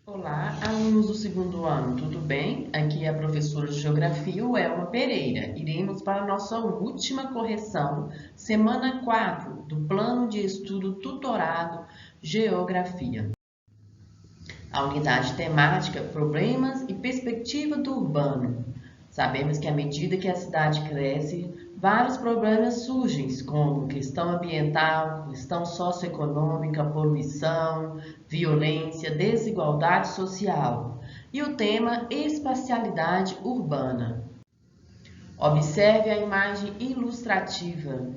Olá, alunos do segundo ano, tudo bem? Aqui é a professora de Geografia, Welma Pereira. Iremos para a nossa última correção, semana 4, do Plano de Estudo Tutorado Geografia. A unidade temática, Problemas e Perspectiva do Urbano. Sabemos que à medida que a cidade cresce, vários problemas surgem, como questão ambiental, questão socioeconômica, poluição, violência, desigualdade social. E o tema espacialidade urbana. Observe a imagem ilustrativa.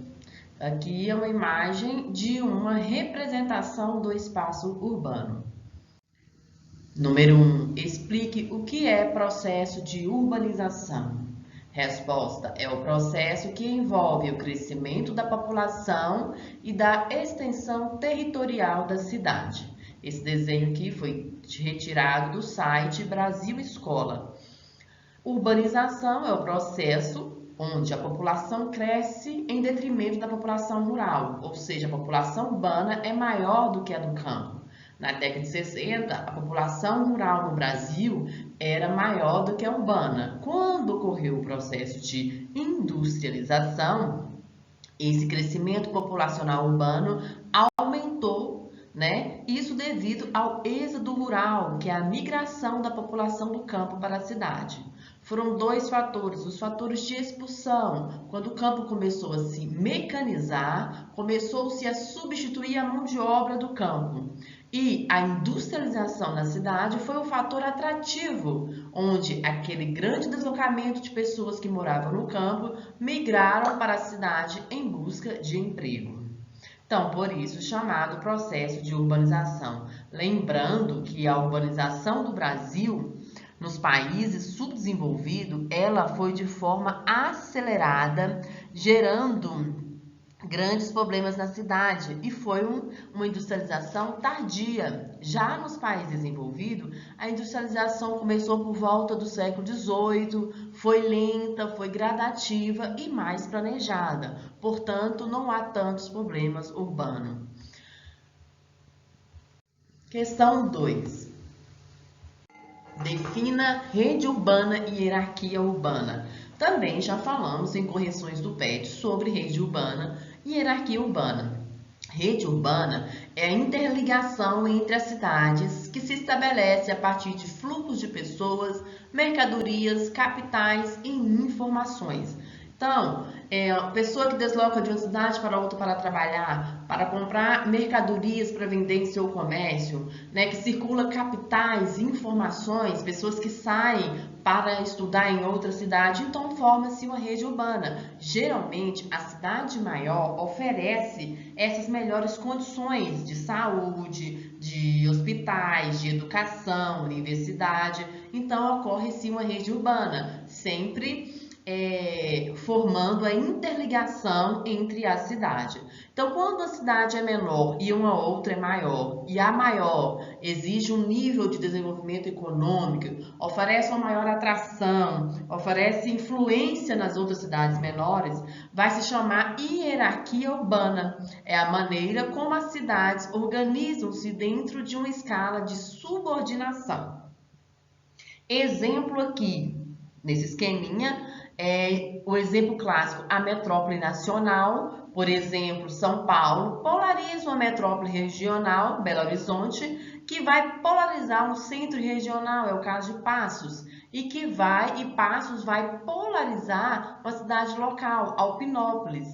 Aqui é uma imagem de uma representação do espaço urbano. Número 1. Explique o que é processo de urbanização. Resposta: é o processo que envolve o crescimento da população e da extensão territorial da cidade. Esse desenho aqui foi retirado do site Brasil Escola. Urbanização é o processo onde a população cresce em detrimento da população rural, ou seja, a população urbana é maior do que a do campo. Na década de 60, a população rural no Brasil era maior do que a urbana. Quando ocorreu o processo de industrialização, esse crescimento populacional urbano aumentou, né? Isso devido ao êxodo rural, que é a migração da população do campo para a cidade. Foram dois fatores, os fatores de expulsão. Quando o campo começou a se mecanizar, começou-se a substituir a mão de obra do campo. E a industrialização na cidade foi um fator atrativo, onde aquele grande deslocamento de pessoas que moravam no campo migraram para a cidade em busca de emprego. Então, por isso, chamado processo de urbanização. Lembrando que a urbanização do Brasil, nos países subdesenvolvidos, ela foi de forma acelerada, gerando grandes problemas na cidade e foi uma industrialização tardia. Já nos países desenvolvidos, a industrialização começou por volta do século XVIII, foi lenta, foi gradativa e mais planejada. Portanto, não há tantos problemas urbanos. Questão 2. Defina rede urbana e hierarquia urbana. Também já falamos em correções do PET sobre rede urbana e hierarquia urbana. Rede urbana é a interligação entre as cidades que se estabelece a partir de fluxos de pessoas, mercadorias, capitais e informações. Então, a pessoa que desloca de uma cidade para outra para trabalhar, para comprar mercadorias para vender em seu comércio, né, que circula capitais, informações, pessoas que saem para estudar em outra cidade, então forma-se uma rede urbana. Geralmente, a cidade maior oferece essas melhores condições de saúde, de hospitais, de educação, universidade, então ocorre-se uma rede urbana, sempre formando a interligação entre a cidade. Então, quando a cidade é menor e uma outra é maior, e a maior exige um nível de desenvolvimento econômico, oferece uma maior atração, oferece influência nas outras cidades menores, vai se chamar hierarquia urbana. É a maneira como as cidades organizam-se dentro de uma escala de subordinação. Exemplo aqui, nesse esqueminha, o exemplo clássico, a metrópole nacional, por exemplo, São Paulo, polariza uma metrópole regional, Belo Horizonte, que vai polarizar um centro regional, é o caso de Passos, e Passos vai polarizar uma cidade local, Alpinópolis,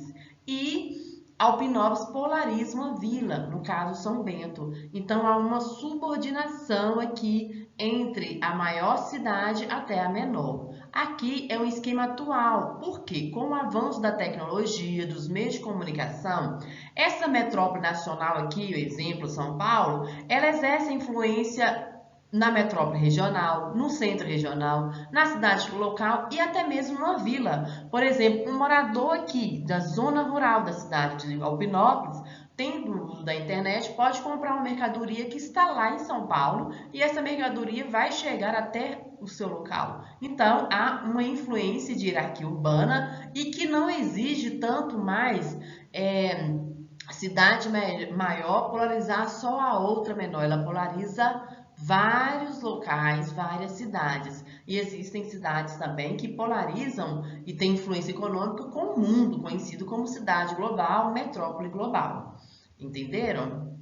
e Alpinópolis polariza uma vila, no caso São Bento. Então, há uma subordinação aqui entre a maior cidade até a menor. Aqui é um esquema atual, porque com o avanço da tecnologia, dos meios de comunicação, essa metrópole nacional aqui, o exemplo São Paulo, ela exerce influência na metrópole regional, no centro regional, na cidade local e até mesmo numa vila. Por exemplo, um morador aqui da zona rural da cidade de Alpinópolis, tendo o uso da internet, pode comprar uma mercadoria que está lá em São Paulo e essa mercadoria vai chegar até o seu local. Então, há uma influência de hierarquia urbana e que não exige tanto mais a cidade maior polarizar só a outra menor, ela polariza vários locais, várias cidades. E existem cidades também que polarizam e têm influência econômica com o mundo, conhecido como cidade global, metrópole global. Entenderam?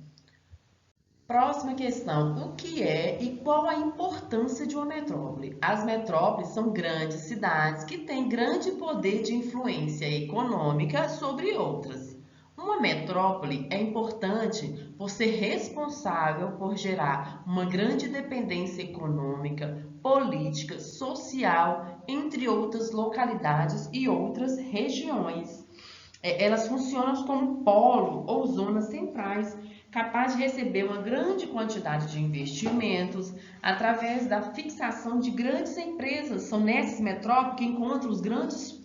Próxima questão: o que é e qual a importância de uma metrópole? As metrópoles são grandes cidades que têm grande poder de influência econômica sobre outras. Uma metrópole é importante por ser responsável por gerar uma grande dependência econômica, política, social, entre outras localidades e outras regiões. Elas funcionam como polo ou zonas centrais, capaz de receber uma grande quantidade de investimentos através da fixação de grandes empresas. São nessas metrópoles que encontram os grandes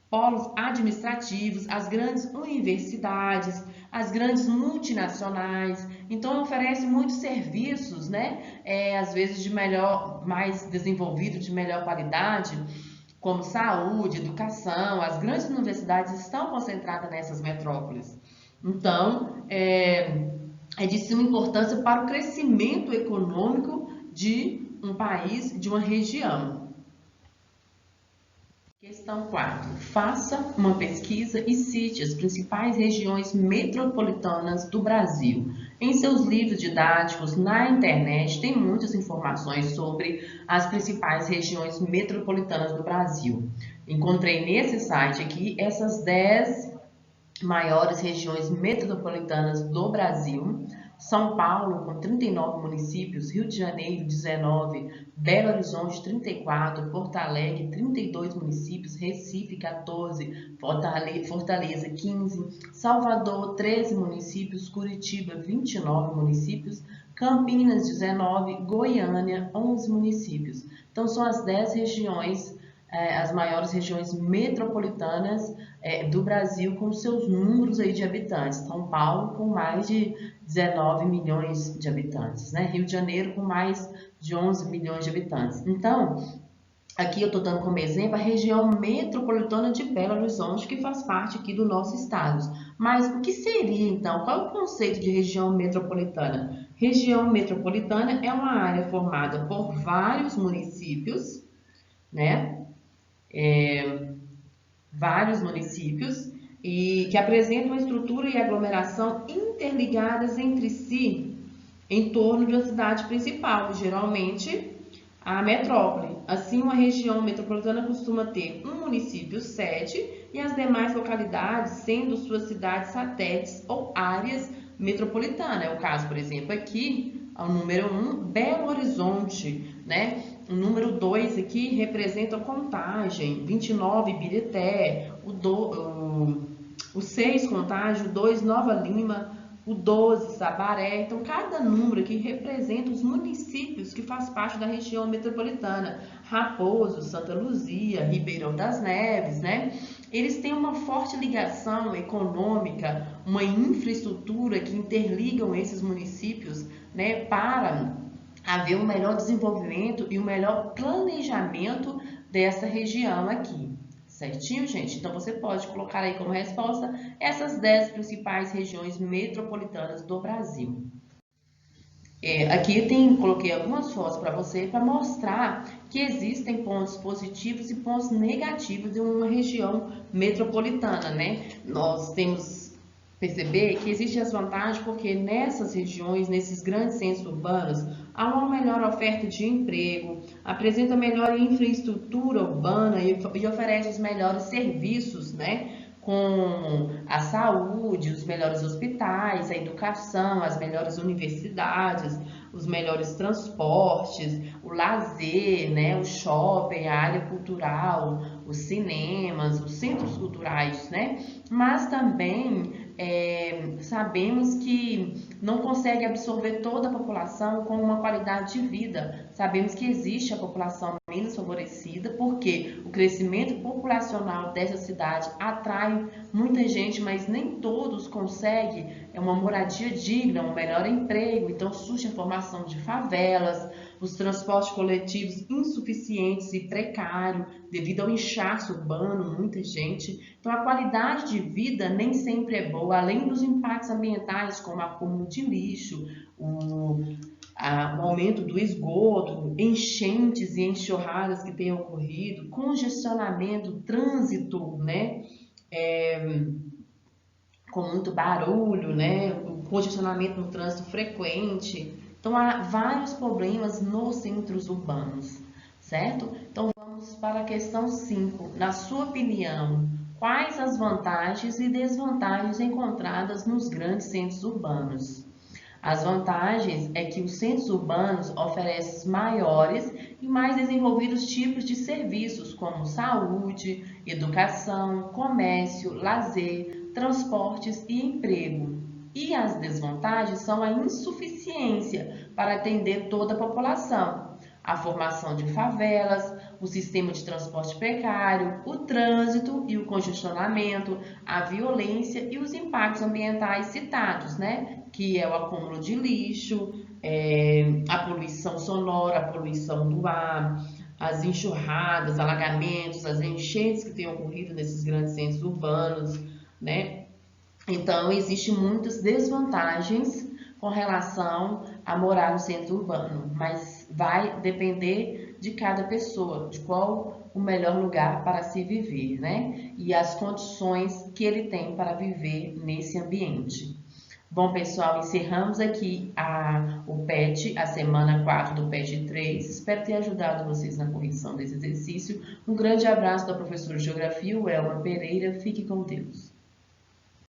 polos administrativos, as grandes universidades, as grandes multinacionais. Então oferece muitos serviços, né? Às vezes de mais desenvolvido, de melhor qualidade, como saúde, educação. As grandes universidades estão concentradas nessas metrópoles. Então, é de suma importância para o crescimento econômico de um país, de uma região. Questão 4. Faça uma pesquisa e cite as principais regiões metropolitanas do Brasil. Em seus livros didáticos, na internet, tem muitas informações sobre as principais regiões metropolitanas do Brasil. Encontrei nesse site aqui essas 10 maiores regiões metropolitanas do Brasil. São Paulo, com 39 municípios, Rio de Janeiro, 19, Belo Horizonte, 34, Porto Alegre, 32 municípios, Recife, 14, Fortaleza, 15, Salvador, 13 municípios, Curitiba, 29 municípios, Campinas, 19, Goiânia, 11 municípios. Então, são as 10 regiões, as maiores regiões metropolitanas do Brasil, com seus números aí de habitantes. São Paulo com mais de 19 milhões de habitantes, né? Rio de Janeiro com mais de 11 milhões de habitantes. Então, aqui eu estou dando como exemplo a região metropolitana de Belo Horizonte, que faz parte aqui do nosso estado. Mas o que seria, então? Qual é o conceito de região metropolitana? Região metropolitana é uma área formada por vários municípios, né? Vários municípios e que apresentam uma estrutura e aglomeração interligadas entre si em torno de uma cidade principal, geralmente a metrópole. Assim, uma região metropolitana costuma ter um município sede e as demais localidades sendo suas cidades satélites ou áreas metropolitanas. É o caso, por exemplo, aqui, o número 1, Belo Horizonte, né? O número 2 aqui representa Contagem, 29, Ibirité, o 6, Contagem, o 2, Nova Lima, o 12, Sabaré. Então, cada número aqui representa os municípios que faz parte da região metropolitana. Raposo, Santa Luzia, Ribeirão das Neves, né? Eles têm uma forte ligação econômica, uma infraestrutura que interligam esses municípios, né, para haver um melhor desenvolvimento e um melhor planejamento dessa região aqui. Certinho, gente? Então, você pode colocar aí como resposta essas 10 principais regiões metropolitanas do Brasil. Aqui coloquei algumas fotos para você para mostrar que existem pontos positivos e pontos negativos de uma região metropolitana, né? Nós temos perceber que existem as vantagens porque nessas regiões, nesses grandes centros urbanos, há uma melhor oferta de emprego, apresenta melhor infraestrutura urbana e oferece os melhores serviços, né? Com a saúde, os melhores hospitais, a educação, as melhores universidades, os melhores transportes, o lazer, né, o shopping, a área cultural, os cinemas, os centros culturais, né? Mas também sabemos que não consegue absorver toda a população com uma qualidade de vida. Sabemos que existe a população menos favorecida, porque o crescimento populacional dessa cidade atrai muita gente, mas nem todos conseguem uma moradia digna, um melhor emprego. Então surge a formação de favelas, os transportes coletivos insuficientes e precários devido ao inchaço urbano, muita gente. Então a qualidade de vida nem sempre é boa, além dos impactos ambientais, como o acúmulo de lixo, o aumento do esgoto, enchentes e enxurradas que têm ocorrido, congestionamento, trânsito, né? Com muito barulho, né? O congestionamento no trânsito frequente. Então, há vários problemas nos centros urbanos, certo? Então, vamos para a questão 5. Na sua opinião, quais as vantagens e desvantagens encontradas nos grandes centros urbanos? As vantagens é que os centros urbanos oferecem maiores e mais desenvolvidos tipos de serviços, como saúde, educação, comércio, lazer, transportes e emprego. E as desvantagens são a insuficiência para atender toda a população, a formação de favelas, o sistema de transporte precário, o trânsito e o congestionamento, a violência e os impactos ambientais citados, né? Que é o acúmulo de lixo, a poluição sonora, a poluição do ar, as enxurradas, alagamentos, as enchentes que têm ocorrido nesses grandes centros urbanos, né? Então, existem muitas desvantagens com relação a morar no centro urbano, mas vai depender de cada pessoa, de qual o melhor lugar para se viver, né? E as condições que ele tem para viver nesse ambiente. Bom, pessoal, encerramos aqui o PET, a semana 4 do PET 3. Espero ter ajudado vocês na correção desse exercício. Um grande abraço da professora de Geografia, Elma Pereira. Fique com Deus.